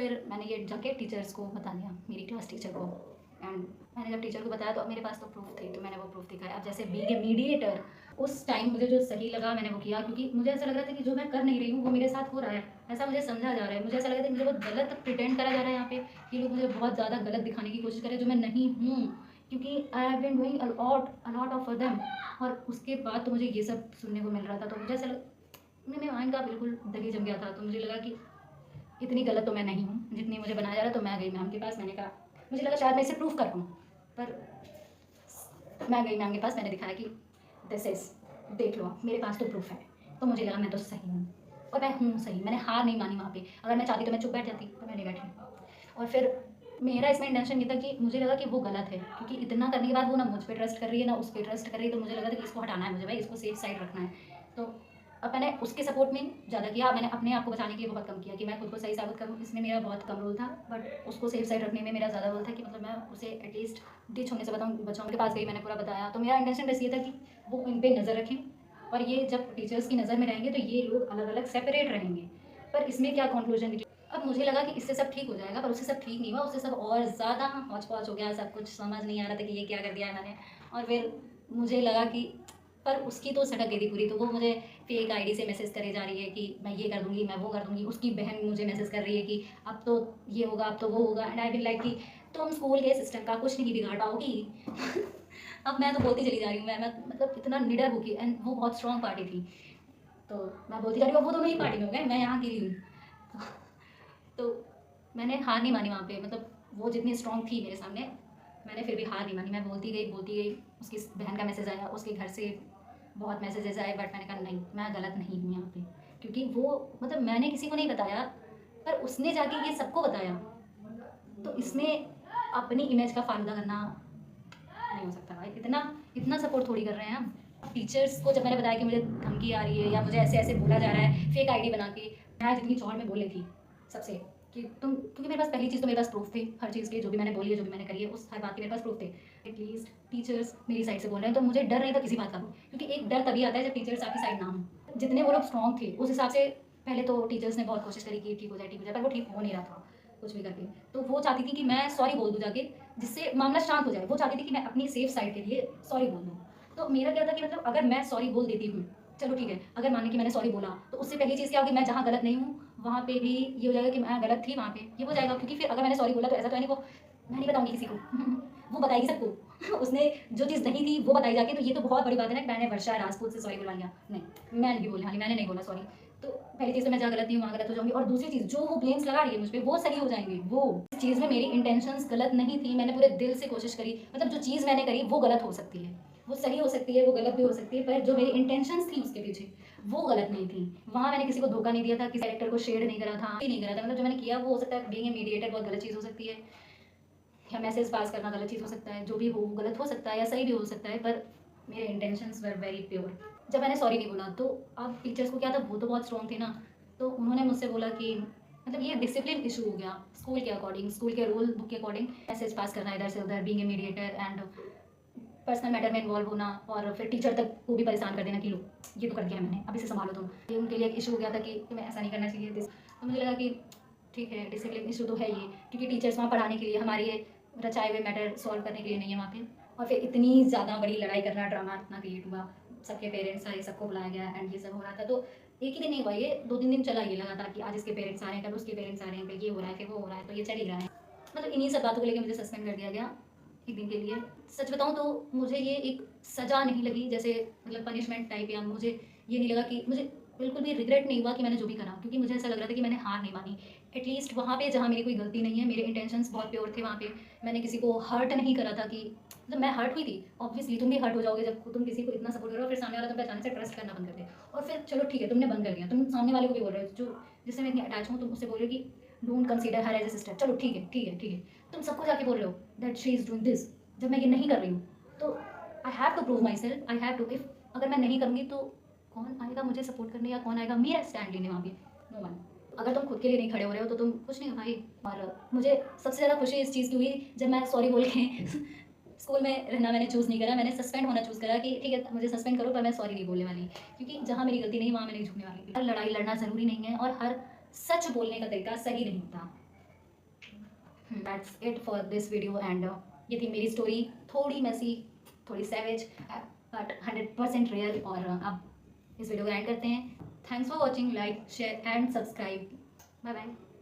फिर मैंने ये जाके टीचर्स को बता दिया, मेरी क्लास टीचर को। एंड मैंने जब टीचर को बताया तो अब मेरे पास तो प्रूफ थे, तो मैंने वो प्रूफ दिखाया। अब जैसे बीइंग ए मीडिएटर, उस टाइम मुझे जो सही लगा मैंने वो किया, क्योंकि मुझे ऐसा लग रहा था कि जो मैं कर नहीं रही हूँ वो मेरे साथ हो रहा है, ऐसा मुझे समझा जा रहा है। मुझे ऐसा लग रहा था कि मुझे बहुत गलत प्रिटेंड करा जा रहा है यहाँ पे, कि लोग मुझे बहुत ज़्यादा गलत दिखाने की कोशिश कर रहे हैं जो मैं नहीं हूँ, क्योंकि I have been doing a lot of for them. और उसके बाद तो मुझे ये सब सुनने को मिल रहा था, तो मुझे ऐसा मेरे माइंड का बिल्कुल दही जम गया था। तो मुझे लगा कि इतनी गलत तो मैं नहीं हूँ जितनी मुझे बनाया जा रहा है। तो मैं गई मैम के पास, मैंने कहा, मुझे लगा शायद मैं इसे प्रूफ कर पाऊँ, पर मैं गई मैम के पास, मैंने दिखाया कि दिस इज़, देख लो आप, मेरे पास तो प्रूफ है। तो मुझे लगा मैं तो सही हूँ, और मैं हूँ सही। मैंने हार नहीं मानी वहाँ पे। अगर मैं चाहती तो मैं चुप बैठ जाती, तो मैं नहीं बैठी। और फिर मेरा इसमें इंटेंशन ये था कि मुझे लगा कि वो गलत है, क्योंकि इतना करने के बाद वो ना मुझ पर ट्रस्ट कर रही है ना उस पर ट्रस्ट कर रही है। तो मुझे लगा था कि इसको हटाना है मुझे, भाई इसको सेफ साइड रखना है। तो अब मैंने उसके सपोर्ट में ज़्यादा किया, मैंने अपने आप को बचाने के लिए बहुत कम किया कि मैं खुद को सही साबित करूँ, इसमें मेरा बहुत कम रोल था। बट उसको सेफ साइड रखने में मेरा ज़्यादा रोल था, कि मतलब मैं उसे एटलीस्ट डिच होने से बचाऊँ। के पास गई, मैंने पूरा बताया। तो मेरा इंटेंशन बस ये था कि वो इन पर नज़र रखें, और ये जब टीचर्स की नज़र में रहेंगे तो ये लोग अलग अलग सेपरेट रहेंगे। पर इसमें क्या कंक्लूजन निकला, अब मुझे लगा कि इससे सब ठीक हो जाएगा, पर उससे सब ठीक नहीं हुआ। उससे सब और ज़्यादा हौच पौच हो गया, सब कुछ समझ नहीं आ रहा था कि ये क्या कर दिया है मैंने। और फिर मुझे लगा कि, पर उसकी तो सटक गई थी पूरी। तो वो मुझे फेक आईडी से मैसेज करे जा रही है कि मैं ये कर दूंगी, मैं वो कर दूंगी। उसकी बहन मुझे मैसेज कर रही है कि अब तो ये होगा, अब तो वो होगा। एंड आई विल लाइक कि तुम स्कूल के सिस्टम का कुछ नहीं बिगाड़ पाओगी। अब मैं तो बोलती चली जा रही हूँ, मैं मतलब इतना निडर होगी। एंड वो बहुत स्ट्रॉन्ग पार्टी थी, तो मैं बोलती जा रही हूँ। वो दोनों ही पार्टी में हो गए, मैं यहाँ की हूँ। तो मैंने हार नहीं मानी वहाँ पे, मतलब वो जितनी स्ट्रॉन्ग थी मेरे सामने, मैंने फिर भी हार नहीं मानी। मैं बोलती गई बोलती गई। उसकी बहन का मैसेज आया, उसके घर से बहुत मैसेजेस आए, बट मैंने कहा नहीं, मैं गलत नहीं हूँ यहाँ पे। क्योंकि वो, मतलब मैंने किसी को नहीं बताया, पर उसने जाके ये सबको बताया। तो इसमें अपनी इमेज का फायदा करना नहीं हो सकता भाई। इतना इतना सपोर्ट थोड़ी कर रहे हैं हम। टीचर्स को जब मैंने बताया कि मुझे धमकी आ रही है या मुझे ऐसे ऐसे बोला जा रहा है फेक आईडी बना के, मैं जितनी चौड़ में बोल रही थी सबसे कि तुम, क्योंकि मेरे पास पहली चीज़ तो मेरे पास प्रूफ थे हर चीज़ के, जो भी मैंने बोली है, जो भी मैंने करी है, उस हर बात के मेरे पास प्रूफ थे। एटलीस्ट टीचर्स मेरी साइड से बोल रहे हैं, तो मुझे डर नहीं था किसी बात का। क्योंकि एक डर तभी आता है जब टीचर्स आपकी साइड ना हो। जितने वो लोग स्ट्रॉन्ग थे उस हिसाब से, पहले तो टीचर्स ने बहुत कोशिश करी कि ठीक हो जाए ठीक हो जाए, पर वो ठीक हो नहीं रहा था कुछ भी करके। तो वो चाहती थी कि मैं सॉरी बोल दूँ जाके, जिससे मामला शांत हो जाए। वो चाहती थी कि मैं अपनी सेफ साइड के लिए सॉरी बोल दूँ। तो मेरा क्या था कि मतलब अगर मैं सॉरी बोल देती हूँ, चलो ठीक है, अगर माने कि मैंने सॉरी बोला, तो उससे पहली चीज़ क्या होगी, मैं जहाँ गलत नहीं हूँ वहाँ पे भी ये हो जाएगा कि मैं गलत थी, वहाँ पे ये हो जाएगा। क्योंकि फिर अगर मैंने सॉरी बोला तो ऐसा तो है नहीं, वो मैं नहीं बताऊँगी किसी को। वो बताएगी सबको। उसने जो चीज़ नहीं थी वो बताई जाके, तो ये तो बहुत बड़ी बात है ना कि मैंने वर्षा राजपूत से सॉरी बुलवा लिया। नहीं, मैं नहीं बोली, हाँ मैंने नहीं बोला सॉरी। तो पहली चीज़ तो मैं जहाँ गलत नहीं हूँ वहाँ गलत हो जाऊँगी, और दूसरी चीज़ जो वो ब्लेम्स लगा रही है मुझ पे वो सही हो जाएंगे। वो इस चीज़ में मेरी इंटेंशंस गलत नहीं थी, मैंने पूरे दिल से कोशिश करी। मतलब जो चीज़ मैंने करी वो गलत हो सकती है, वो सही हो सकती है, वो गलत भी हो सकती है, पर जो मेरी इंटेंशंस थी उसके पीछे वो गलत नहीं थी। वहाँ मैंने किसी को धोखा नहीं दिया था, किसी कैरेक्टर को शेड नहीं करा था, नहीं करा था। मतलब जो मैंने किया वो हो सकता है बीइंग ए मीडिएटर बहुत गलत चीज़ हो सकती है, या मैसेज पास करना गलत चीज़ हो सकता है, जो भी हो गलत हो सकता है या सही भी हो सकता है, पर मेरे इंटेंशंस वर वेरी प्योर। जब मैंने सॉरी नहीं बोला तो अब टीचर्स को क्या था, वो तो बहुत स्ट्रॉन्ग थे ना। तो उन्होंने मुझसे बोला कि मतलब ये डिसिप्लिन इशू हो गया स्कूल के अकॉर्डिंग, स्कूल के रूल बुक के अकॉर्डिंग मैसेज पास करना इधर से उधर, being a mediator and personal matter में इन्वॉल्व होना, और फिर टीचर तक को भी परेशान कर देना कि लो ये तो कर दिया है मैंने, अब इसे संभालो तुम। ये उनके लिए एक इशू हो गया था कि तुम्हें ऐसा नहीं करना चाहिए दिस। तो मुझे लगा कि ठीक है, डिसिप्लिन इशू तो है ये, क्योंकि टीचर्स वहाँ पढ़ाने के लिए, हमारे ये रचाए हुए मैटर सॉल्व करने के लिए नहीं है वहाँ पे। और फिर इतनी ज़्यादा बड़ी लड़ाई करना, ड्रामा इतना क्रिएट हुआ, सबके पेरेंट्स आए, सबको बुलाया गया एंड ये सब हो रहा था। तो एक ही दिन नहीं हुआ, ये 2-3 दिन चला। ये लगा था कि आज इसके पेरेंट्स आ रहे हैं, कल उसके पेरेंट्स आ रहे हैं, कल ये हो रहा है, फिर वो हो रहा है, तो ये चल ही रहा है। मतलब इन्हीं सब बातों को लेकर मुझे सस्पेंड कर दिया गया एक दिन के लिए। सच बताऊँ तो मुझे ये एक सज़ा नहीं लगी, जैसे मतलब पनिशमेंट टाइप, या मुझे ये नहीं लगा कि, मुझे बिल्कुल भी रिग्रेट नहीं हुआ कि मैंने जो भी करा, क्योंकि मुझे ऐसा लग रहा था कि मैंने हार नहीं मानी। एटलीस्ट वहाँ पे जहाँ मेरी कोई गलती नहीं है, मेरे इंटेंशंस बहुत प्योर थे वहाँ पे। मैंने किसी को हर्ट नहीं करा था, कि मतलब मैं हर्ट हुई थी। ऑब्वियसली तुम भी हर्ट हो जाओगे जब तुम किसी को इतना सपोर्ट करो और फिर सामने वाला तुम पे अचानक से ट्रस्ट करना बंद कर दे। और फिर चलो ठीक है, तुमने बंद कर दिया, तुम सामने वाले को भी बोल रहे हो, जो जिससे मैं इतनी अटैच हूँ, तुम उससे बोल रहे हो कि don't consider her as a sister. चलो ठीक है ठीक है ठीक है, तुम सबको जाके बोल रहे हो that she is doing this, जब मैं ये नहीं कर रही हूँ। तो I have to prove myself, I have to. If अगर मैं नहीं करूँगी तो कौन आएगा मुझे सपोर्ट करने, या कौन आएगा मेरा स्टैंड लेने वहाँ पे? No one. अगर तुम खुद के लिए नहीं खड़े हो रहे हो तो तुम कुछ नहीं हो भाई। और मुझे सबसे ज़्यादा खुशी इस चीज़ की हुई जब मैं सॉरी बोल के स्कूल में रहना मैंने चूज़ नहीं करा, मैंने सस्पेंड होना चूज़ करा, कि ठीक है मुझे सस्पेंड करो पर मैं सॉरी नहीं बोलने वाली। क्योंकि जहाँ मेरी गलती नहीं वहाँ मैं नहीं झुकने वाली। हर लड़ाई लड़ना ज़रूरी नहीं है, और हर सच बोलने का तरीका सही नहीं होता। That's it for this video and ये थी मेरी स्टोरी, थोड़ी मैसी, थोड़ी सैवेज, बट 100% रियल। और अब इस वीडियो को एंड करते हैं। Thanks for watching, like share and subscribe. Bye bye.